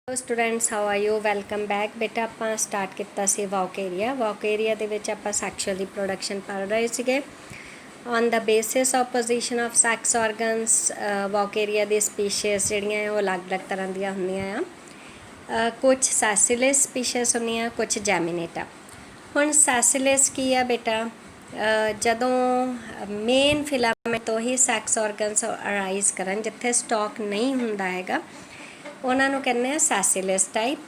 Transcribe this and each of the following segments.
Hello students, how are you? Welcome back. बेटा ਆਪਾਂ start किया सी वॉक एरिया ਦੇ ਵਿੱਚ ਆਪਾਂ ਸੈਕਸ਼ੂਅਲ ਰਿਪਰੋਡਕਸ਼ਨ ਪੜ੍ਹ ਰਹੇ ਸੀਗੇ on the basis of position of sex organs. Vaucheria दी स्पीशीज़ ਜਿਹੜੀਆਂ ਉਹ ਅਲੱਗ-ਅਲੱਗ ਤਰ੍ਹਾਂ ਦੀਆਂ ਹੁੰਦੀਆਂ ਆ। ਕੁਝ ਸੈਸਿਲਸ ਸਪੀਸ਼ੀਜ਼ ਹੁੰਦੀਆਂ, ਕੁਝ ਜੈਮੀਨੇਟਾ। ਹੁਣ ਸੈਸਿਲਸ ਕੀ ਆ ਬੇਟਾ? ਜਦੋਂ ਮੇਨ ਫਿਲਾਮੈਂਟ ਤੋਂ ਹੀ ਸੈਕਸ ਔਰਗਨਸ ਅਰਾਈਜ਼ ਕਰਨ, ਜਿੱਥੇ ਸਟਾਕ ਨਹੀਂ ਹੁੰਦਾ ਹੈਗਾ, ਉਹਨਾਂ ਨੂੰ ਕਹਿੰਦੇ ਆ ਸੈਸਿਲਸ ਟਾਈਪ।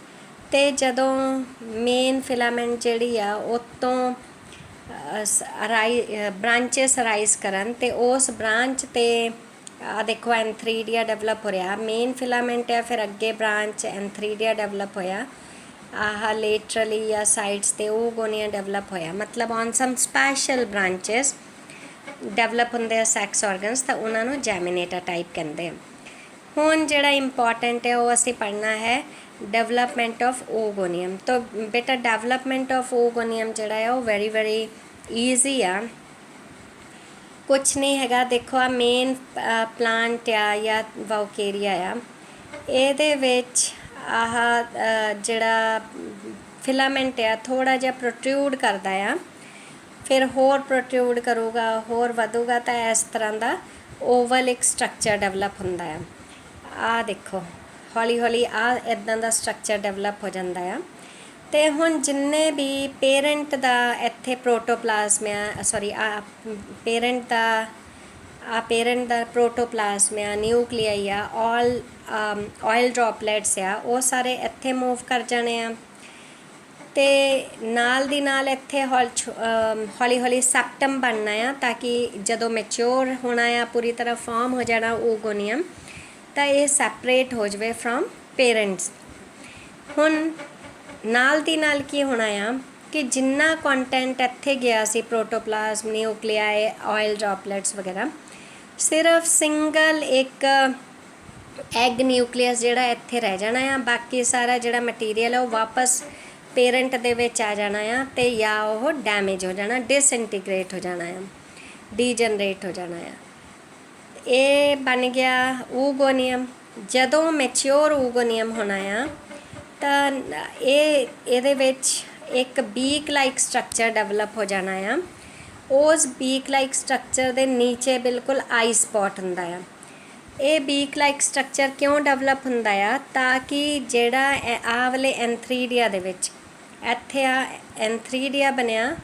ਅਤੇ ਜਦੋਂ ਮੇਨ ਫਿਲਾਮੈਂਟ ਜਿਹੜੀ ਆ ਉਤੋਂ ਬ੍ਰਾਂਚਿਸ ਅਰਾਈਜ਼ ਕਰਨ ਅਤੇ ਉਸ ਬ੍ਰਾਂਚ 'ਤੇ ਦੇਖੋ ਐਂਥਰੀਡੀਆ ਡਿਵੈਲਪ ਹੋ ਰਿਹਾ। ਮੇਨ ਫਿਲਾਮੈਂਟ ਆ, ਫਿਰ ਅੱਗੇ ਬ੍ਰਾਂਚ ਐਂਥਰੀਡੀਆ ਡਿਵੈਲਪ ਹੋਇਆ, ਆਹ ਲੇਟਰਲੀ ਜਾਂ ਸਾਈਡਸ 'ਤੇ ਓਗੋਨੀਆ ਡਿਵੈਲਪ ਹੋਇਆ। ਮਤਲਬ on some special branches develop ਹੁੰਦੇ ਆ ਸੈਕਸ ਔਰਗਨਸ, ਤਾਂ ਉਹਨਾਂ ਨੂੰ ਜੈਮੀਨੇਟਾ ਟਾਈਪ ਕਹਿੰਦੇ ਆ। ਹੁਣ ਜਿਹੜਾ ਇੰਪੋਰਟੈਂਟ ਹੈ ਉਹ ਅਸੀਂ ਪੜ੍ਹਨਾ ਹੈ ਡਿਵੈਲਪਮੈਂਟ ਆਫ ਓਗੋਨੀਅਮ। ਤਾਂ ਬੇਟਾ ਡਿਵੈਲਪਮੈਂਟ ਆਫ ਓਗੋਨੀਅਮ ਜਿਹੜਾ ਹੈ ਉਹ ਵੈਰੀ ਈਜ਼ੀ ਆ, ਕੁਛ ਨਹੀਂ ਹੈਗਾ। ਦੇਖੋ ਆ ਮੇਨ ਪਲਾਂਟ ਆ ਜਾਂ ਵੌਕੇਰੀਆ ਆ, ਇਹਦੇ ਵਿੱਚ ਆਹ ਜਿਹੜਾ ਫਿਲਾਮੈਂਟ ਆ ਥੋੜ੍ਹਾ ਜਿਹਾ ਪ੍ਰੋਟਰੂਡ ਕਰਦਾ ਆ, ਫਿਰ ਹੋਰ ਪ੍ਰੋਟਰੂਡ ਕਰੂਗਾ, ਹੋਰ ਵਧੂਗਾ, ਤਾਂ ਇਸ ਤਰ੍ਹਾਂ ਦਾ ਓਵਲ ਇੱਕ ਸਟਰਕਚਰ ਡਿਵੈਲਪ ਹੁੰਦਾ ਆ। ਆਹ ਦੇਖੋ ਹੌਲੀ ਹੌਲੀ ਆਹ ਇੱਦਾਂ ਦਾ ਸਟਰਕਚਰ ਡਿਵੈਲਪ ਹੋ ਜਾਂਦਾ ਆ। ਅਤੇ ਹੁਣ ਜਿੰਨੇ ਵੀ ਪੇਰੈਂਟ ਦਾ ਇੱਥੇ ਪ੍ਰੋਟੋਪਲਾਜ਼ਮ ਆ, ਸੌਰੀ ਪੇਰੈਂਟ ਦਾ ਪ੍ਰੋਟੋਪਲਾਜ਼ਮ ਆ, ਨਿਊਕਲੀਆਈ ਆ, ਆਇਲ ਡ੍ਰੌਪਲੇਟਸ ਆ, ਉਹ ਸਾਰੇ ਇੱਥੇ ਮੂਵ ਕਰ ਜਾਣੇ ਆ। ਅਤੇ ਨਾਲ ਦੀ ਨਾਲ ਇੱਥੇ ਹੌਲੀ ਹੌਲੀ ਸੈਪਟਮ ਬਣਨਾ ਆ, ਤਾਂ ਕਿ ਜਦੋਂ ਮੈਚਿਓਰ ਹੋਣਾ ਆ, ਪੂਰੀ ਤਰ੍ਹਾਂ ਫਾਰਮ ਹੋ ਜਾਣਾ ਓਗੋਨੀਅਮ, ਤਾਂ ਇਹ ਸੈਪਰੇਟ ਹੋ ਜਾਵੇ ਫਰੋਮ ਪੇਰੈਂਟਸ। ਹੁਣ ਨਾਲ ਦੀ ਨਾਲ ਕੀ ਹੋਣਾ ਆ ਕਿ ਜਿੰਨਾ ਕੰਟੈਂਟ ਇੱਥੇ ਗਿਆ ਸੀ, ਪ੍ਰੋਟੋਪਲਾਜ਼ਮ, ਨਿਊਕਲੀਆਈ, ਆਇਲ ਡ੍ਰੌਪਲੇਟਸ ਵਗੈਰਾ, ਸਿਰਫ ਸਿੰਗਲ ਇੱਕ ਐਗ ਨਿਊਕਲੀਅਸ ਜਿਹੜਾ ਇੱਥੇ ਰਹਿ ਜਾਣਾ ਆ। ਬਾਕੀ ਸਾਰਾ ਜਿਹੜਾ ਮਟੀਰੀਅਲ ਆ ਉਹ ਵਾਪਸ ਪੇਰੈਂਟ ਦੇ ਵਿੱਚ ਆ ਜਾਣਾ ਆ, ਅਤੇ ਜਾਂ ਉਹ ਡੈਮੇਜ ਹੋ ਜਾਣਾ, ਡਿਸਇੰਟੀਗ੍ਰੇਟ ਹੋ ਜਾਣਾ ਆ, ਡੀਜਨਰੇਟ ਹੋ ਜਾਣਾ ਆ। ਇਹ ਬਣ ਗਿਆ ਓਗੋਨੀਅਮ। ਜਦੋਂ ਮੈਚਿਓਰ ਓਗੋਨੀਅਮ ਹੋਣਾ ਆ ਤਾਂ ਇਹਦੇ ਵਿੱਚ ਇੱਕ ਬੀਕ ਲਾਈਕ ਸਟਰਕਚਰ ਡਿਵੈਲਪ ਹੋ ਜਾਣਾ ਆ। ਉਸ ਬੀਕ ਲਾਈਕ ਸਟਰਕਚਰ ਦੇ ਨੀਚੇ ਬਿਲਕੁਲ ਆਈ ਸਪੌਟ ਹੁੰਦਾ ਆ। ਇਹ ਬੀਕ ਲਾਈਕ ਸਟਰਕਚਰ ਕਿਉਂ ਡਿਵੈਲਪ ਹੁੰਦਾ ਆ? ਤਾਂ ਕਿ ਜਿਹੜਾ ਆਹ ਵਾਲੇ ਐਂਥਰੀਡੀਆ ਦੇ ਵਿੱਚ ਇੱਥੇ ਆ ਐਂਥਰੀਡੀਆ ਬਣਿਆ,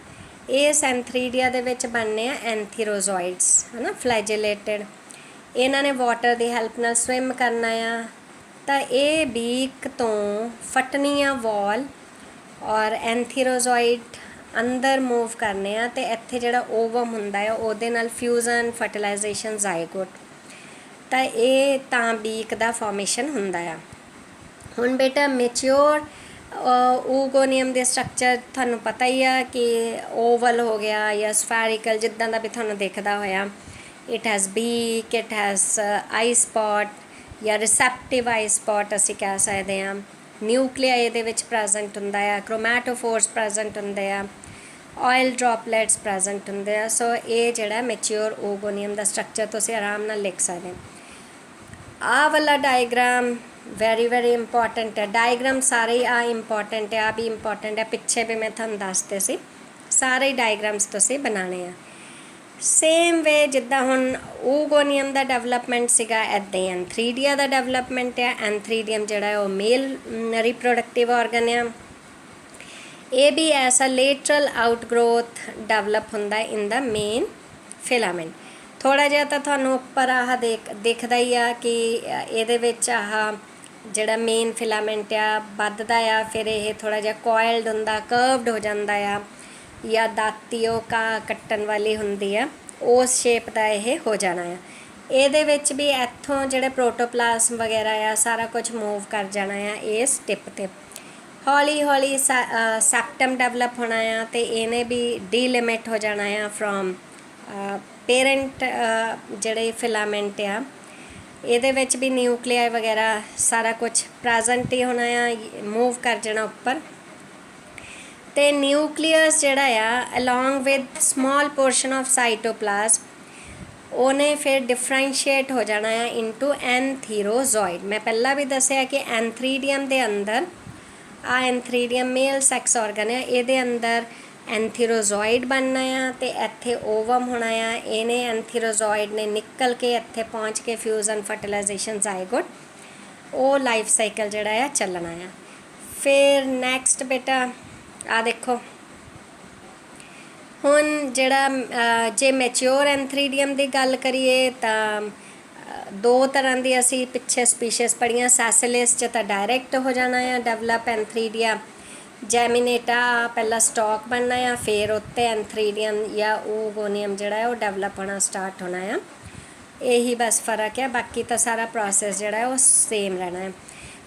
ਇਸ ਐਂਥਰੀਡੀਆ ਦੇ ਵਿੱਚ ਬਣਨੇ ਆ ਐਂਥੀਰੋਜ਼ੋਇਡਸ, ਹੈ ਨਾ, ਫਲੈਜੇਲੇਟਡ। ਇਹਨਾਂ ਨੇ ਵਾਟਰ ਦੀ ਹੈਲਪ ਨਾਲ ਸਵਿਮ ਕਰਨਾ ਆ, ਤਾਂ ਇਹ ਬੀਕ ਤੋਂ ਫਟਣੀ ਆ ਵਾਲ, ਔਰ ਐਂਥੀਰੋਜ਼ੋਇਡ ਅੰਦਰ ਮੂਵ ਕਰਨੇ ਆ, ਅਤੇ ਇੱਥੇ ਜਿਹੜਾ ਓਵਮ ਹੁੰਦਾ ਆ ਉਹਦੇ ਨਾਲ ਫਿਊਜ਼ਨ, ਫਰਟੀਲਾਈਜੇਸ਼ਨ, ਜ਼ਾਈਗੋਟ, ਤਾਂ ਇਹ ਤਾਂ ਬੀਕ ਦਾ ਫਾਰਮੇਸ਼ਨ ਹੁੰਦਾ ਆ। ਹੁਣ ਬੇਟਾ ਮੈਚਿਓਰ ਓਗੋਨੀਅਮ ਦੇ ਸਟਰਕਚਰ ਤੁਹਾਨੂੰ ਪਤਾ ਹੀ ਆ ਕਿ ਓਵਲ ਹੋ ਗਿਆ ਜਾਂ ਸਫੈਰਿਕਲ, ਜਿੱਦਾਂ ਦਾ ਵੀ ਤੁਹਾਨੂੰ ਦਿਖਦਾ ਹੋਇਆ। It has beak, it has eye spot ਜਾਂ ਰਿਸੈਪਟਿਵ ਆਈ ਸਪੌਟ ਅਸੀਂ ਕਹਿ ਸਕਦੇ ਹਾਂ। ਨਿਊਕਲੀਆਈ ਇਹਦੇ ਵਿੱਚ ਪ੍ਰੈਜ਼ੈਂਟ ਹੁੰਦਾ ਆ, ਕ੍ਰੋਮੈਟੋਫੋਰਸ ਪ੍ਰੈਜ਼ੈਂਟ ਹੁੰਦੇ ਆ, ਆਇਲ ਡ੍ਰੌਪਲੇਟਸ ਪ੍ਰੈਜ਼ੈਂਟ ਹੁੰਦੇ ਆ। ਸੋ ਇਹ ਜਿਹੜਾ ਮੈਚਿਓਰ ਓਗੋਨੀਅਮ ਦਾ ਸਟਰਕਚਰ ਤੁਸੀਂ ਆਰਾਮ ਨਾਲ ਲਿਖ ਸਕਦੇ ਹੋ। ਆਹ ਵਾਲਾ ਡਾਇਗਰਾਮ ਵੈਰੀ ਇੰਪੋਰਟੈਂਟ ਹੈ। ਡਾਇਗਰਾਮ ਸਾਰੇ ਆ ਇੰਪੋਰਟੈਂਟ ਹੈ, ਆ ਵੀ ਇੰਪੋਰਟੈਂਟ ਹੈ, ਪਿੱਛੇ ਵੀ ਮੈਂ ਤੁਹਾਨੂੰ ਦੱਸਦੇ ਸੀ। ਸਾਰੇ ਡਾਇਗਰਾਮਸ ਤੁਸੀਂ ਬਣਾਉਣੇ ਆ ਸੇਮ ਵੇ ਜਿੱਦਾਂ ਹੁਣ ਓਗੋਨੀਅਮ ਦਾ ਡਿਵੈਲਪਮੈਂਟ ਸੀਗਾ, ਇੱਦਾਂ ਹੀ ਐਂਥਰੀਡੀਆ ਦਾ ਡਿਵੈਲਪਮੈਂਟ ਆ। ਐਂਥਰੀਡੀਅਮ ਜਿਹੜਾ ਉਹ ਮੇਲ ਰਿਪਰੋਡਕਟਿਵ ਔਰਗਨ ਆ। ਇਹ ਵੀ ਐਸਾ ਲੇਟਰਲ ਆਊਟਗਰੋਥ ਡਿਵੈਲਪ ਹੁੰਦਾ ਇਨ ਦਾ ਮੇਨ ਫਿਲਾਮੈਂਟ। ਥੋੜ੍ਹਾ ਜਿਹਾ ਤਾਂ ਤੁਹਾਨੂੰ ਉੱਪਰ ਆਹ ਦਿਖਦਾ ਹੀ ਆ ਕਿ ਇਹਦੇ ਵਿੱਚ ਆਹ ਜਿਹੜਾ ਮੇਨ ਫਿਲਾਮੈਂਟ ਆ ਵੱਧਦਾ ਆ, ਫਿਰ ਇਹ ਥੋੜ੍ਹਾ ਜਿਹਾ ਕੋਇਲਡ ਹੁੰਦਾ, ਕਰਵਡ ਹੋ ਜਾਂਦਾ ਆ, ਜਾਂ ਦਾਤੀ ਉਹ ਕੱਟਣ ਵਾਲੀ ਹੁੰਦੀ ਆ, ਉਸ ਸ਼ੇਪ ਦਾ ਇਹ ਹੋ ਜਾਣਾ ਆ। ਇਹਦੇ ਵਿੱਚ ਵੀ ਇੱਥੋਂ ਜਿਹੜੇ ਪ੍ਰੋਟੋਪਲਾਜ਼ਮ ਵਗੈਰਾ ਆ ਸਾਰਾ ਕੁਝ ਮੂਵ ਕਰ ਜਾਣਾ ਆ ਇਸ ਟਿਪ 'ਤੇ। ਹੌਲੀ ਹੌਲੀ ਸੈਪਟਮ ਡਿਵੈਲਪ ਹੋਣਾ ਆ, ਅਤੇ ਇਹਨੇ ਵੀ ਡੀਲਿਮਿਟ ਹੋ ਜਾਣਾ ਆ ਫਰੋਮ ਪੇਰੈਂਟ ਜਿਹੜੇ ਫਿਲਾਮੈਂਟ ਆ। ਇਹਦੇ ਵਿੱਚ ਵੀ ਨਿਊਕਲੀਆਈ ਵਗੈਰਾ ਸਾਰਾ ਕੁਝ ਪ੍ਰੈਜ਼ੈਂਟ ਹੀ ਹੋਣਾ ਆ, ਮੂਵ ਕਰ ਜਾਣਾ ਉੱਪਰ। ਅਤੇ ਨਿਊਕਲੀਅਸ ਜਿਹੜਾ ਆ along with small portion of cytoplasm, ਉਹਨੇ ਫਿਰ ਡਿਫਰੈਂਸ਼ੀਏਟ ਹੋ ਜਾਣਾ ਆ ਇਨਟੂ ਐਨਥੀਰੋਜ਼ੋਇਡ। ਮੈਂ ਪਹਿਲਾਂ ਵੀ ਦੱਸਿਆ ਕਿ ਐਨਥਰੀਡੀਅਮ ਦੇ ਅੰਦਰ ਆ ਐਨਥਰੀਡੀਅਮ ਮੇਲ ਸੈਕਸ ਆਰਗਨ ਆ, ਇਹਦੇ ਅੰਦਰ ਐਨਥੀਰੋਜ਼ੋਇਡ ਬਣਨਾ ਆ ਤੇ ਇੱਥੇ ਓਵਮ ਹੋਣਾ ਆ। ਇਹਨੇ ਐਨਥੀਰੋਜ਼ੋਇਡ ਨੇ ਨਿਕਲ ਕੇ ਇੱਥੇ ਪਹੁੰਚ ਕੇ ਫਿਊਜ਼ਨ ਫਰਟੀਲਾਈਜੇਸ਼ਨ ਜ਼ਾਈਗੋਟ, ਉਹ ਲਾਈਫ ਸਾਈਕਲ ਜਿਹੜਾ ਆ ਚੱਲਣਾ ਆ। ਫਿਰ ਨੈਕਸਟ ਬੇਟਾ ਆ ਦੇਖੋ, ਹੁਣ ਜਿਹੜਾ ਜੇ ਮੈਚਿਓਰ ਐਨਥਰੀਡੀਅਮ ਦੀ ਗੱਲ ਕਰੀਏ ਤਾਂ ਦੋ ਤਰ੍ਹਾਂ ਦੀ ਅਸੀਂ ਪਿੱਛੇ ਸਪੀਸ਼ੀਜ਼ ਪੜ੍ਹੀਆਂ। ਸੈਸਿਲਿਸ 'ਚ ਤਾਂ ਡਾਇਰੈਕਟ ਹੋ ਜਾਣਾ ਆ ਡਿਵੈਲਪ ਐਨਥਰੀਡੀਆ। ਜੈਮੀਨੇਟਾ ਪਹਿਲਾਂ ਸਟਾਕ ਬਣਨਾ ਆ, ਫਿਰ ਉੱਤੇ ਐਨਥਰੀਡੀਅਮ ਜਾਂ ਓਗੋਨੀਅਮ ਜਿਹੜਾ ਹੈ ਉਹ ਡਿਵੈਲਪ ਹੋਣਾ ਸਟਾਰਟ ਹੋਣਾ ਆ। ਇਹੀ ਬਸ ਫਰਕ ਹੈ, ਬਾਕੀ ਤਾਂ ਸਾਰਾ ਪ੍ਰੋਸੈਸ ਜਿਹੜਾ ਹੈ ਉਹ ਸੇਮ ਰਹਿਣਾ ਹੈ।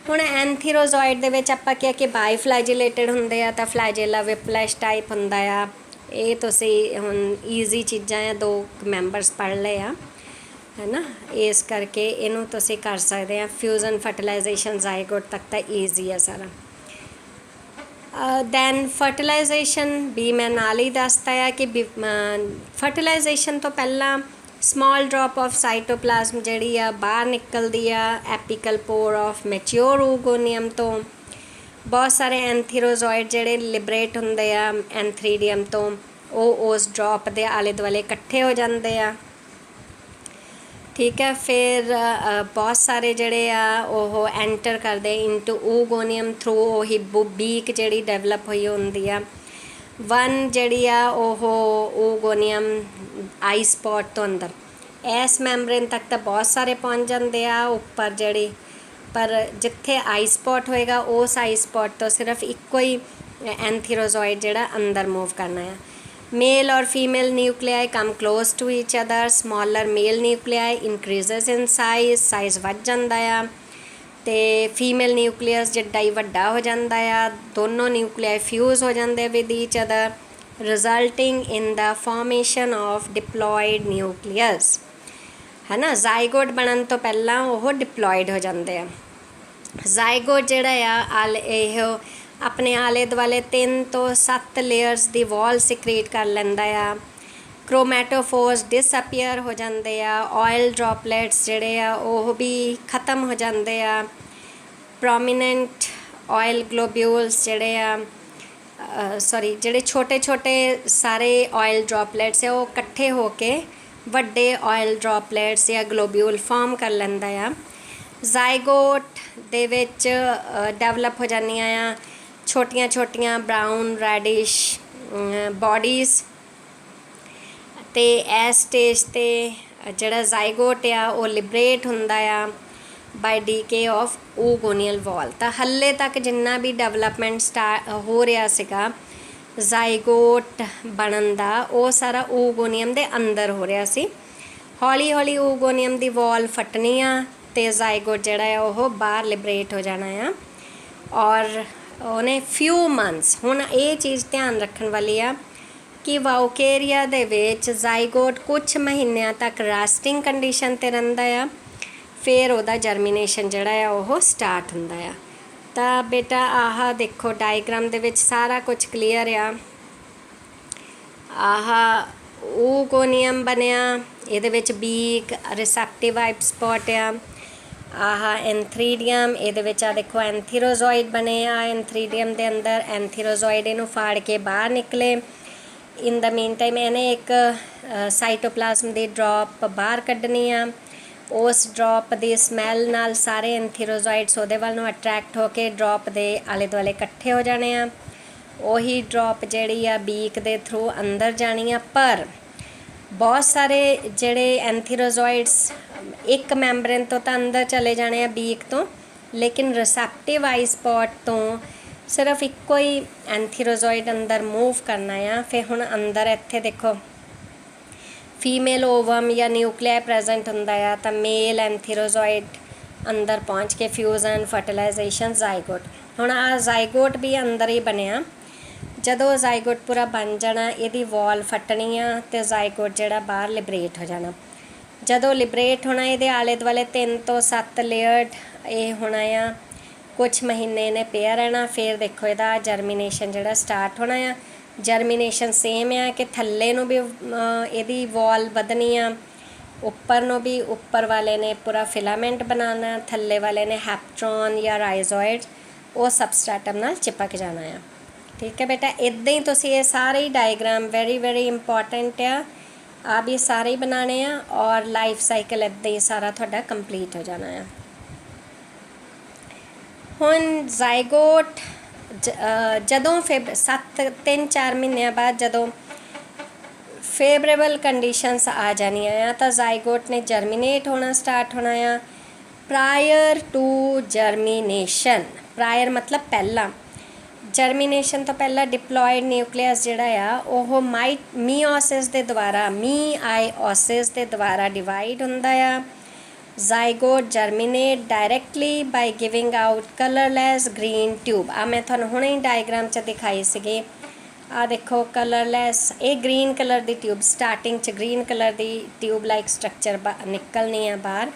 ਹੁਣ ਐਨਥੀਰੋਜ਼ੋਇਡ ਦੇ ਵਿੱਚ ਆਪਾਂ ਕਿਹਾ ਕਿ ਬਾਈ ਫਲੈਜੀਲੇਟਡ ਹੁੰਦੇ ਆ, ਤਾਂ ਫਲੈਜੇਲਾ ਵਿਪਲੈਸ਼ ਟਾਈਪ ਹੁੰਦਾ ਆ। ਇਹ ਤੁਸੀਂ ਹੁਣ ਈਜ਼ੀ ਚੀਜ਼ਾਂ ਆ, 2 ਮੈਂਬਰਸ ਪੜ੍ਹ ਲਏ ਆ, ਹੈ ਨਾ, ਇਸ ਕਰਕੇ ਇਹਨੂੰ ਤੁਸੀਂ ਕਰ ਸਕਦੇ ਆ। ਫਿਊਜ਼ਨ ਫਰਟੀਲਾਈਜੇਸ਼ਨ ਜ਼ਾਈਗੋਟ ਤੱਕ ਤਾਂ ਈਜ਼ੀ ਆ ਸਾਰਾ। ਦੈਨ ਫਰਟੀਲਾਈਜੇਸ਼ਨ ਵੀ ਮੈਂ ਨਾਲ ਹੀ ਦੱਸਤਾ ਆ ਕਿ ਫਰਟੀਲਾਈਜੇਸ਼ਨ ਤੋਂ ਪਹਿਲਾਂ ਸਮਾਲ ਡ੍ਰੌਪ ਆਫ ਸਾਈਟੋਪਲਾਜ਼ਮ ਜਿਹੜੀ ਆ ਬਾਹਰ ਨਿਕਲਦੀ ਆ ਐਪੀਕਲ ਪੋਰ ਆਫ ਮੈਚਿਓਰ ਓਗੋਨੀਅਮ ਤੋਂ। ਬਹੁਤ ਸਾਰੇ ਐਨਥੀਰੋਜ਼ੋਇਡ ਜਿਹੜੇ ਲਿਬਰੇਟ ਹੁੰਦੇ ਆ ਐਨਥਰੀਡੀਅਮ ਤੋਂ, ਉਹ ਉਸ ਡ੍ਰੌਪ ਦੇ ਆਲੇ ਦੁਆਲੇ ਇਕੱਠੇ ਹੋ ਜਾਂਦੇ ਆ, ਠੀਕ ਹੈ। ਫਿਰ ਬਹੁਤ ਸਾਰੇ ਜਿਹੜੇ ਆ ਉਹ ਐਂਟਰ ਕਰਦੇ ਇਨਟੂ ਓਗੋਨੀਅਮ ਥਰੂ ਉਹੀ ਬੀਕ ਜਿਹੜੀ ਡਿਵੈਲਪ ਹੋਈ ਹੁੰਦੀ ਆ। ਵਨ ਜਿਹੜੀ ਆ ਉਹ ਓਗੋਨੀਅਮ ਆਈ ਸਪੌਟ ਤੋਂ ਅੰਦਰ ਇਸ ਮੈਂਬਰੇਨ ਤੱਕ ਤਾਂ ਬਹੁਤ ਸਾਰੇ ਪਹੁੰਚ ਜਾਂਦੇ ਆ ਉੱਪਰ ਜਿਹੜੀ, ਪਰ ਜਿੱਥੇ ਆਈ ਸਪੌਟ ਹੋਏਗਾ ਉਸ ਆਈ ਸਪੌਟ ਤੋਂ ਸਿਰਫ ਇੱਕੋ ਹੀ ਐਨਥੀਰੋਜ਼ੋਇਡ ਜਿਹੜਾ ਅੰਦਰ ਮੂਵ ਕਰਨਾ ਆ। Male or female nuclei come close to each other. Smaller male nuclei increases in size, size ਵੱਧ ਜਾਂਦਾ ਆ, ਤੇ ਫੀਮੇਲ ਨਿਊਕਲੀਅਸ ਜਿੱਡਾ ਹੀ ਵੱਡਾ ਹੋ ਜਾਂਦਾ ਆ। ਦੋਨੋਂ ਨਿਊਕਲੀਆਈ ਫਿਊਜ਼ ਹੋ ਜਾਂਦੇ with each other, resulting in the formation of diploid nucleus, ਹੈ ਨਾ। ਜ਼ਾਈਗੋਟ ਬਣਨ ਤੋਂ ਪਹਿਲਾਂ ਉਹ ਡਿਪਲੋਇਡ ਹੋ ਜਾਂਦੇ ਆ। ਜ਼ਾਈਗੋਟ ਜਿਹੜਾ ਆ ਇਹ ਆਪਣੇ ਆਲੇ ਦੁਆਲੇ 3 ਤੋਂ 7 ਲੇਅਰਸ ਦੀ ਵਾਲ ਸਿਕ੍ਰੀਟ ਕਰ ਲੈਂਦਾ ਆ। ਕ੍ਰੋਮੈਟੋਫੋਰਸ ਡਿਸਅਪੀਅਰ ਹੋ ਜਾਂਦੇ ਆ। ਆਇਲ ਡ੍ਰੌਪਲੇਟਸ ਜਿਹੜੇ ਆ ਉਹ ਵੀ ਖਤਮ ਹੋ ਜਾਂਦੇ ਆ। ਪ੍ਰੋਮੀਨੈਂਟ ਆਇਲ ਗਲੋਬਿਊਲਸ ਜਿਹੜੇ ਆ ਜਿਹੜੇ ਛੋਟੇ ਛੋਟੇ ਸਾਰੇ ਆਇਲ ਡ੍ਰੌਪਲੇਟਸ ਆ ਉਹ ਇਕੱਠੇ ਹੋ ਕੇ ਵੱਡੇ ਆਇਲ ਡ੍ਰੌਪਲੇਟਸ ਜਾਂ ਗਲੋਬਿਊਲ ਫਾਰਮ ਕਰ ਲੈਂਦਾ ਆ। ਜ਼ਾਈਗੋਟ ਦੇ ਵਿੱਚ ਡਿਵੈਲਪ ਹੋ ਜਾਂਦੀਆਂ ਆ ਛੋਟੀਆਂ ਛੋਟੀਆਂ ਬਰਾਊਨ ਰੈਡਿਸ਼ ਬੋਡੀਜ਼, ਅਤੇ ਇਸ ਸਟੇਜ 'ਤੇ ਜਿਹੜਾ ਜ਼ਾਈਗੋਟ ਆ ਉਹ ਲਿਬਰੇਟ ਹੁੰਦਾ ਆ ਬਾਈ ਡੀਕੇ ਆਫ ਓਗੋਨੀਅਲ ਵਾਲ। ਤਾਂ ਹਾਲੇ ਤੱਕ ਜਿੰਨਾ ਵੀ ਡਿਵੈਲਪਮੈਂਟ ਹੋ ਰਿਹਾ ਸੀਗਾ ਜ਼ਾਈਗੋਟ ਬਣਨ ਦਾ, ਉਹ ਸਾਰਾ ਓਗੋਨੀਅਮ ਦੇ ਅੰਦਰ ਹੋ ਰਿਹਾ ਸੀ। ਹੌਲੀ ਹੌਲੀ ਓਗੋਨੀਅਮ ਦੀ ਵਾਲ ਫਟਣੀ ਆ ਅਤੇ ਜ਼ਾਈਗੋਟ ਜਿਹੜਾ ਆ ਉਹ ਬਾਹਰ ਲਿਬਰੇਟ ਹੋ ਜਾਣਾ ਆ। ਔਰ ਉਹਨੇ ਫਿਊ ਮੰਥਸ, ਹੁਣ ਇਹ ਚੀਜ਼ ਧਿਆਨ ਰੱਖਣ ਵਾਲੀ ਆ ਕਿ ਵਾਊਕੇਰੀਆ ਦੇ ਵਿੱਚ ਜ਼ਾਈਗੋਟ ਕੁਛ ਮਹੀਨਿਆਂ ਤੱਕ ਰੈਸਟਿੰਗ ਕੰਡੀਸ਼ਨ 'ਤੇ ਰਹਿੰਦਾ ਆ, ਫਿਰ ਉਹਦਾ ਜਰਮੀਨੇਸ਼ਨ ਜਿਹੜਾ ਆ ਉਹ ਸਟਾਰਟ ਹੁੰਦਾ ਆ। ਤਾਂ ਬੇਟਾ ਆਹ ਦੇਖੋ ਡਾਇਗਰਾਮ ਦੇ ਵਿੱਚ ਸਾਰਾ ਕੁਝ ਕਲੀਅਰ ਆ। ਆਹ ਓਗੋਨੀਅਮ ਬਣਿਆ, ਇਹਦੇ ਵਿੱਚ ਬੀਕ ਰਿਸੈਪਟਿਵ ਆਈ ਸਪੌਟ ਆ। ਆਹ ਐਨਥਰੀਡੀਅਮ, ਇਹਦੇ ਵਿੱਚ ਆ ਦੇਖੋ ਐਨਥੀਰੋਜ਼ੋਇਡ ਬਣੇ ਆ ਐਨਥਰੀਡੀਅਮ ਦੇ ਅੰਦਰ। ਐਨਥੀਰੋਜ਼ੋਇਡ ਇਹਨੂੰ ਫਾੜ ਕੇ ਬਾਹਰ ਨਿਕਲੇ। ਇਨ ਦਾ ਮੀਨ ਟਾਈਮ ਇਹਨੇ ਇੱਕ ਸਾਈਟੋਪਲਾਜ਼ਮ ਦੀ ਡ੍ਰੌਪ ਬਾਹਰ ਕੱਢਣੀ ਆ। ਉਸ ਡ੍ਰੌਪ ਦੀ ਸਮੈਲ ਨਾਲ ਸਾਰੇ ਐਨਥੀਰੋਜ਼ੋਇਡਸ ਉਹਦੇ ਵੱਲ ਨੂੰ ਅਟਰੈਕਟ ਹੋ ਕੇ ਡ੍ਰੌਪ ਦੇ ਆਲੇ ਦੁਆਲੇ ਇਕੱਠੇ ਹੋ ਜਾਣੇ ਆ। ਉਹੀ ਡ੍ਰੌਪ ਜਿਹੜੀ ਆ ਬੀਕ ਦੇ ਥਰੂ ਅੰਦਰ ਜਾਣੀ ਆ। ਪਰ ਬਹੁਤ ਸਾਰੇ ਜਿਹੜੇ ਐਨਥੀਰੋਜ਼ੋਇਡਸ ਇੱਕ ਮੈਂਬਰੇਨ ਤੋਂ ਤਾਂ ਅੰਦਰ ਚਲੇ ਜਾਣੇ ਆ ਬੀਕ ਤੋਂ, ਲੇਕਿਨ ਰਿਸੈਪਟਿਵ ਆਈ ਸਪੌਟ ਤੋਂ ਸਿਰਫ ਇੱਕੋ ਹੀ ਐਨਥੀਰੋਜ਼ੋਇਡ ਅੰਦਰ ਮੂਵ ਕਰਨਾ ਆ। ਫਿਰ ਹੁਣ ਅੰਦਰ ਇੱਥੇ ਦੇਖੋ ਫੀਮੇਲ ਓਵਮ ਜਾਂ ਨਿਊਕਲੀਆਈ ਪ੍ਰੈਜ਼ੈਂਟ ਹੁੰਦਾ ਆ, ਤਾਂ ਮੇਲ ਐਨਥੀਰੋਜ਼ੋਇਡ ਅੰਦਰ ਪਹੁੰਚ ਕੇ ਫਿਊਜ਼ਨ ਫਰਟੀਲਾਈਜੇਸ਼ਨ ਜ਼ਾਈਗੋਟ। ਹੁਣ ਆਹ ਜ਼ਾਈਗੋਟ ਵੀ ਅੰਦਰ ਹੀ ਬਣਿਆ। ਜਦੋਂ ਜ਼ਾਈਗੋਟ ਪੂਰਾ ਬਣ ਜਾਣਾ ਇਹਦੀ ਵਾਲ ਫਟਣੀ ਆ ਅਤੇ ਜ਼ਾਈਗੋਟ ਜਿਹੜਾ ਬਾਹਰ ਲਿਬਰੇਟ ਹੋ ਜਾਣਾ। ਜਦੋਂ ਲਿਬਰੇਟ ਹੋਣਾ ਇਹਦੇ ਆਲੇ ਦੁਆਲੇ 3 ਤੋਂ 7 ਲੇਅਰਡ ਇਹ ਹੋਣਾ ਆ। ਕੁਛ ਮਹੀਨੇ ਇਹਨੇ ਪਿਆ ਰਹਿਣਾ। ਫਿਰ ਦੇਖੋ ਇਹਦਾ ਜਰਮੀਨੇਸ਼ਨ ਜਿਹੜਾ ਸਟਾਰਟ ਹੋਣਾ ਆ। ਜਰਮੀਨੇਸ਼ਨ ਸੇਮ ਆ ਕਿ ਥੱਲੇ ਨੂੰ ਵੀ ਇਹਦੀ ਵਾਲ ਵਧਣੀ ਆ, ਉੱਪਰ ਨੂੰ ਵੀ ਉੱਪਰ ਵਾਲੇ ਨੇ ਪੂਰਾ ਫਿਲਾਮੈਂਟ ਬਣਾਉਣਾ, ਥੱਲੇ ਵਾਲੇ ਨੇ ਹੈਪਟਰੋਨ ਜਾਂ ਰਾਈਜ਼ੋਇਡ ਉਹ ਸਬਸਟ੍ਰੈਟਮ ਨਾਲ ਚਿਪਕ ਜਾਣਾ ਆ। ਠੀਕ ਹੈ ਬੇਟਾ, ਇੱਦਾਂ ਹੀ ਤੁਸੀਂ ਇਹ ਸਾਰੇ ਹੀ ਡਾਇਗਰਾਮ ਵੈਰੀ ਇੰਪੋਰਟੈਂਟ ਆ ਵੀ ਸਾਰੇ ਹੀ ਬਣਾਉਣੇ ਆ, ਔਰ ਲਾਈਫ ਸਾਈਕਲ ਇੱਦਾਂ ਹੀ ਸਾਰਾ ਤੁਹਾਡਾ ਕੰਪਲੀਟ ਹੋ ਜਾਣਾ ਆ। ਹੁਣ ਜ਼ਾਈਗੋਟ ਜਦੋਂ 3-4 ਮਹੀਨਿਆਂ ਬਾਅਦ ਜਦੋਂ ਫੇਵਰੇਬਲ ਕੰਡੀਸ਼ਨਸ ਆ ਜਾਣੀਆਂ ਆ ਤਾਂ ਜ਼ਾਈਗੋਟ ਨੇ ਜਰਮੀਨੇਟ ਹੋਣਾ ਸਟਾਰਟ ਹੋਣਾ ਆ। ਪ੍ਰਾਇਰ ਟੂ ਜਰਮੀਨੇਸ਼ਨ, ਪ੍ਰਾਇਰ ਮਤਲਬ ਪਹਿਲਾਂ, ਜਰਮੀਨੇਸ਼ਨ ਤੋਂ ਪਹਿਲਾਂ ਡਿਪਲੋਇਡ ਨਿਊਕਲੀਅਸ ਜਿਹੜਾ ਆ ਉਹ ਮੀਓਸਿਸ ਦੇ ਦੁਆਰਾ ਮੀਆਈਓਸਿਸ ਦੇ ਦੁਆਰਾ ਡਿਵਾਈਡ ਹੁੰਦਾ ਆ। ਜ਼ਾਈਗੋਟ ਜਰਮੀਨੇਟ ਡਾਇਰੈਕਟਲੀ ਬਾਈ ਗਿਵਿੰਗ ਆਊਟ ਕਲਰਲੈਸ ਗ੍ਰੀਨ ਟਿਊਬ। ਆ ਮੈਂ ਤੁਹਾਨੂੰ ਹੁਣੇ ਹੀ ਡਾਇਗਰਾਮ 'ਚ ਦਿਖਾਈ ਸੀਗੀ, ਆ ਦੇਖੋ ਕਲਰਲੈਸ, ਇਹ ਗ੍ਰੀਨ ਕਲਰ ਦੀ ਟਿਊਬ, ਸਟਾਰਟਿੰਗ 'ਚ ਗ੍ਰੀਨ ਕਲਰ ਦੀ ਟਿਊਬ ਲਾਈਕ ਸਟਰਕਚਰ ਨਿਕਲਣੀ ਆ ਬਾਹਰ,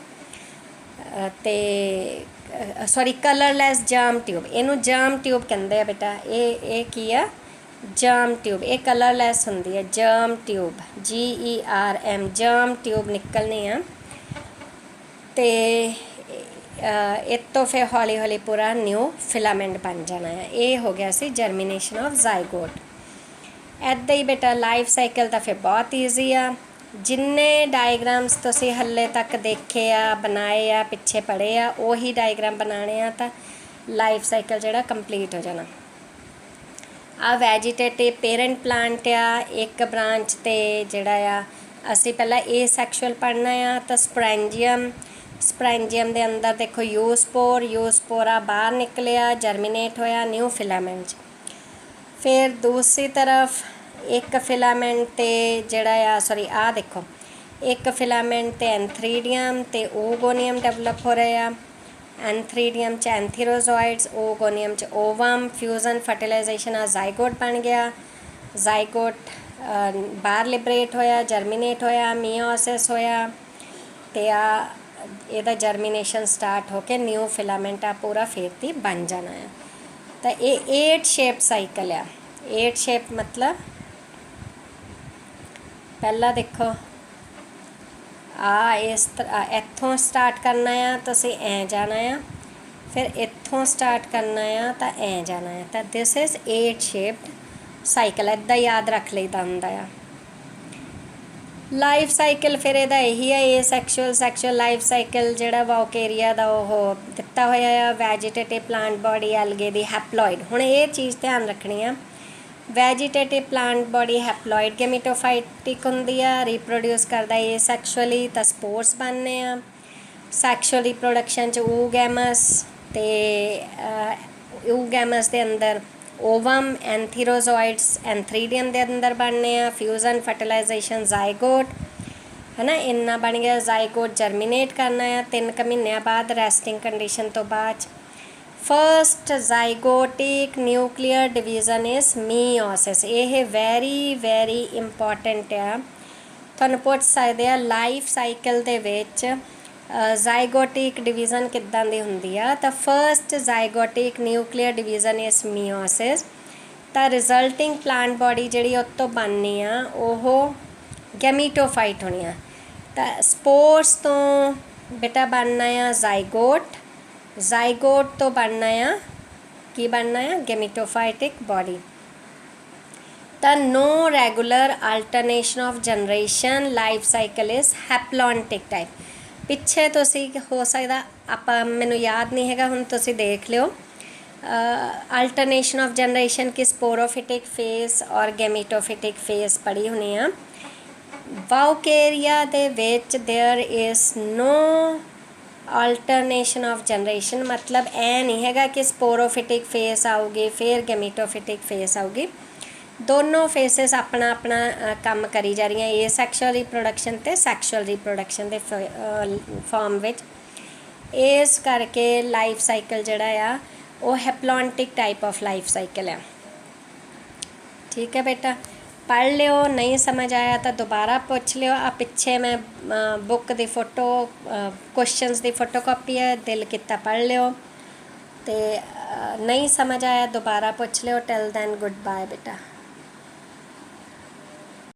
ਤੇ ਸੌਰੀ ਕਲਰਲੈਸ ਜਰਮ ਟਿਊਬ, ਇਹਨੂੰ ਜਰਮ ਟਿਊਬ ਕਹਿੰਦੇ ਆ ਬੇਟਾ। ਇਹ ਕੀ ਆ? ਜਰਮ ਟਿਊਬ, ਇਹ ਕਲਰਲੈਸ ਹੁੰਦੀ ਹੈ germ tube, GERM, germ tube ਨਿਕਲਣੀ ਆ। ਤੇ ਇਹ ਤੋਂ ਫਿਰ ਹੌਲੀ ਹੌਲੀ ਪੂਰਾ ਨਿਊ ਫਿਲਾਮੈਂਟ ਬਣ ਜਾਣਾ ਹੈ। ਇਹ ਹੋ ਗਿਆ ਸੀ ਜਰਮੀਨੇਸ਼ਨ ਆਫ ਜ਼ਾਈਗੋਟ। ਇੱਦਾਂ ਹੀ ਬੇਟਾ ਲਾਈਫ ਸਾਈਕਲ ਤਾਂ ਫਿਰ ਬਹੁਤ ਈਜ਼ੀ ਆ। ਜਿੰਨੇ ਡਾਇਗਰਾਮਸ ਤੁਸੀਂ ਹੱਲੇ ਤੱਕ ਦੇਖੇ ਆ, ਬਣਾਏ ਆ, ਪਿੱਛੇ ਪੜ੍ਹੇ ਆ, ਉਹੀ ਡਾਇਗਰਾਮ ਬਣਾਉਣੇ ਆ ਤਾਂ ਲਾਈਫ ਸਾਈਕਲ ਜਿਹੜਾ ਕੰਪਲੀਟ ਹੋ ਜਾਣਾ। ਆ ਵੈਜੀਟੇਟਿਵ ਪੇਰੈਂਟ ਪਲਾਂਟ ਆ, ਇੱਕ ਬ੍ਰਾਂਚ 'ਤੇ ਜਿਹੜਾ ਆ ਅਸੀਂ ਪਹਿਲਾਂ ਏਸੈਕਸ਼ੁਅਲ ਪੜ੍ਹਨਾ ਆ ਤਾਂ ਸਪਰੈਂਜੀਅਮ ਦੇ ਅੰਦਰ ਦੇਖੋ ਯੂਸਪੋਰਾ ਬਾਹਰ ਨਿਕਲਿਆ, ਜਰਮੀਨੇਟ ਹੋਇਆ ਨਿਊ ਫਿਲਾਮੈਂਟ। ਫਿਰ ਦੂਸਰੀ ਤਰਫ ਇੱਕ ਫਿਲਾਮੈਂਟ 'ਤੇ ਜਿਹੜਾ ਆ ਆ ਦੇਖੋ ਇੱਕ ਫਿਲਾਮੈਂਟ 'ਤੇ ਐਂਥਰੀਡੀਅਮ ਤੇ ਓਗੋਨੀਅਮ ਡਿਵੈਲਪ ਹੋ ਰਹੇ ਆ। ਐਂਥਰੀਡੀਅਮ 'ਚ ਐਂਥੀਰੋਜ਼ੋਇਡਸ, ਓਗੋਨੀਅਮ 'ਚ ਓਵਮ, ਫਿਊਜ਼ਨ ਫਰਟੀਲਾਈਜੇਸ਼ਨ ਆ ਜ਼ਾਈਗੋਟ ਬਣ ਗਿਆ। ਜ਼ਾਈਗੋਟ ਬਾਹਰ ਲਿਬਰੇਟ ਹੋਇਆ, ਜਰਮੀਨੇਟ ਹੋਇਆ, ਮੀਓਸਿਸ ਹੋਇਆ, ਤੇ ਆ ਇਹਦਾ ਜਰਮੀਨੇਸ਼ਨ ਸਟਾਰਟ ਹੋ ਕੇ ਨਿਊ ਫਿਲਾਮੈਂਟ ਆ ਪੂਰਾ ਫੇਰ ਬਣ ਜਾਣਾ ਆ। ਤਾਂ ਇਹ 8 ਸ਼ੇਪ ਸਾਈਕਲ ਆ। 8 ਸ਼ੇਪ ਮਤਲਬ ਪਹਿਲਾਂ ਦੇਖੋ ਇਸ ਤਰ੍ਹਾਂ ਇੱਥੋਂ ਸਟਾਰਟ ਕਰਨਾ ਆ, ਤੁਸੀਂ ਐਂ ਜਾਣਾ ਆ, ਫਿਰ ਇੱਥੋਂ ਸਟਾਰਟ ਕਰਨਾ ਆ ਤਾਂ ਐਂ ਜਾਣਾ ਆ। ਤਾਂ ਦਿਸ ਇਜ਼ 8 ਸ਼ੇਪਡ ਸਾਈਕਲ। ਇੱਦਾਂ ਯਾਦ ਰੱਖ ਲਈਦਾ ਹੁੰਦਾ ਆ। ਲਾਈਫ ਸਾਈਕਲ ਫਿਰ ਇਹਦਾ ਇਹੀ ਹੈ, ਸੈਕਸ਼ੁਅਲ ਲਾਈਫ ਸਾਈਕਲ ਜਿਹੜਾ ਵਾਊਕੇਰੀਆ ਦਾ ਉਹ ਦਿੱਤਾ ਹੋਇਆ ਆ। ਵੈਜੀਟੇਟਿਵ ਪਲਾਂਟ ਬੋਡੀ ਐਲਗੇ ਦੀ ਹੈਪਲੋਇਡ। ਹੁਣ ਇਹ ਚੀਜ਼ ਧਿਆਨ ਰੱਖਣੀ ਆ, ਵੈਜੀਟੇਟਿਵ ਪਲਾਂਟ ਬੋਡੀ ਹੈਪਲੋਇਡ ਗੈਮੀਟੋਫਾਈਟਿਕ ਹੁੰਦੀ ਆ, ਰੀਪਰੋਡਿਊਸ ਕਰਦਾ ਏਸੈਕਸ਼ੁਅਲੀ ਤਾਂ ਸਪੋਰਸ ਬਣਨੇ ਆ। ਸੈਕਸ਼ੁਅਲ ਰੀਪਰੋਡਕਸ਼ਨ 'ਚ ਓਗੈਮਸ, ਤੇ ਓਗੈਮਸ ਦੇ ਅੰਦਰ ਓਵਮ, ਐਂਥੀਰੋਜ਼ੋਇਡਸ ਐਂਥਰੀਡੀਅਮ ਦੇ ਅੰਦਰ ਬਣਨੇ ਆ। ਫਿਊਜ਼ਨ ਫਰਟੀਲਾਈਜੇਸ਼ਨ ਜ਼ਾਈਗੋਟ ਹੈ ਨਾ, ਇੰਨਾ ਬਣ ਗਿਆ। ਜ਼ਾਈਗੋਟ ਜਰਮੀਨੇਟ ਕਰਨਾ ਆ 3 ਮਹੀਨਿਆਂ ਬਾਅਦ ਰੈਸਟਿੰਗ ਕੰਡੀਸ਼ਨ ਤੋਂ ਬਾਅਦ। First zygotic nuclear division is meiosis. ਇਹ ਵੈਰੀ ਇੰਪੋਰਟੈਂਟ ਆ, ਤੁਹਾਨੂੰ ਪੁੱਛ ਸਕਦੇ ਆ ਲਾਈਫ ਸਾਈਕਲ ਦੇ ਵਿੱਚ ਜ਼ਾਈਗੋਟਿਕ ਡਿਵੀਜ਼ਨ ਕਿੱਦਾਂ ਦੀ ਹੁੰਦੀ ਆ। ਤਾਂ first zygotic nuclear division is ਮੀਓਸਿਸ। ਤਾਂ ਰਿਜ਼ਲਟਿੰਗ ਪਲਾਂਟ ਬੋਡੀ ਜਿਹੜੀ ਉਹ ਤੋਂ ਬਣਨੀ ਆ ਉਹ ਗੈਮੀਟੋਫਾਈਟ ਹੋਣੀ ਆ। ਤਾਂ ਸਪੋਰਸ ਤੋਂ ਬੇਟਾ ਬਣਨਾ ਆ ਜ਼ਾਈਗੋਟ ਤੋਂ ਬਣਨਾ ਆ ਕੀ ਬਣਨਾ ਆ? Gametophytic body. ਤਾਂ no regular alternation of generation, life cycle is haplontic type. ਪਿੱਛੇ ਤੁਸੀਂ ਹੋ ਸਕਦਾ ਮੈਨੂੰ ਯਾਦ ਨਹੀਂ ਹੈਗਾ, ਹੁਣ ਤੁਸੀਂ ਦੇਖ ਲਿਓ। ਆਲਟਰਨੇਸ਼ਨ ਆਫ ਜਨਰੇਸ਼ਨ ਕੀ ਸਪੋਰੋਫਿਟਿਕ ਫੇਸ ਔਰ ਗੈਮੀਟੋਫਿਟਿਕ ਫੇਸ ਪੜ੍ਹੀ ਹੋਣੀ ਆ। ਵਾਊਕੇਰੀਆ ਦੇ ਵਿੱਚ there is no alternation of generation, ਮਤਲਬ ਇਹ ਨਹੀਂ ਹੈਗਾ ਕਿ ਸਪੋਰੋਫਿਟਿਕ ਫੇਸ ਆਊਗੀ ਫਿਰ ਗੈਮੀਟੋਫਿਟਿਕ ਫੇਸ ਆਊਗੀ। ਦੋਨੋਂ ਫੇਸਿਸ ਆਪਣਾ ਕੰਮ ਕਰੀ ਜਾ ਰਹੀਆਂ, ਇਹ ਸੈਕਸ਼ੁਅਲ ਰੀਪਰੋਡਕਸ਼ਨ ਅਤੇ ਸੈਕਸ਼ੁਅਲ ਰੀਪਰੋਡਕਸ਼ਨ ਦੇ ਫਾਰਮ ਵਿੱਚ। ਇਸ ਕਰਕੇ ਲਾਈਫ ਸਾਈਕਲ ਜਿਹੜਾ ਆ ਉਹ ਹੈਪਲੋਨਟਿਕ ਟਾਈਪ ਆਫ ਲਾਈਫ ਸਾਈਕਲ ਆ। ਠੀਕ ਹੈ ਬੇਟਾ, ਪੜ੍ਹ ਲਿਓ। ਨਹੀਂ ਸਮਝ ਆਇਆ ਤਾਂ ਦੁਬਾਰਾ ਪੁੱਛ ਲਿਓ। ਆ ਪਿੱਛੇ ਮੈਂ ਬੁੱਕ ਦੀ ਫੋਟੋ, ਕੁਐਸਚਨਸ ਦੀ ਫੋਟੋਕਾਪੀ ਹੈ, ਦਿਲ ਕੀਤਾ ਪੜ੍ਹ ਲਿਓ। ਅਤੇ ਨਹੀਂ ਸਮਝ ਆਇਆ ਦੁਬਾਰਾ ਪੁੱਛ ਲਿਓ। ਟਿਲ ਦੈਨ ਗੁੱਡ ਬਾਏ ਬੇਟਾ।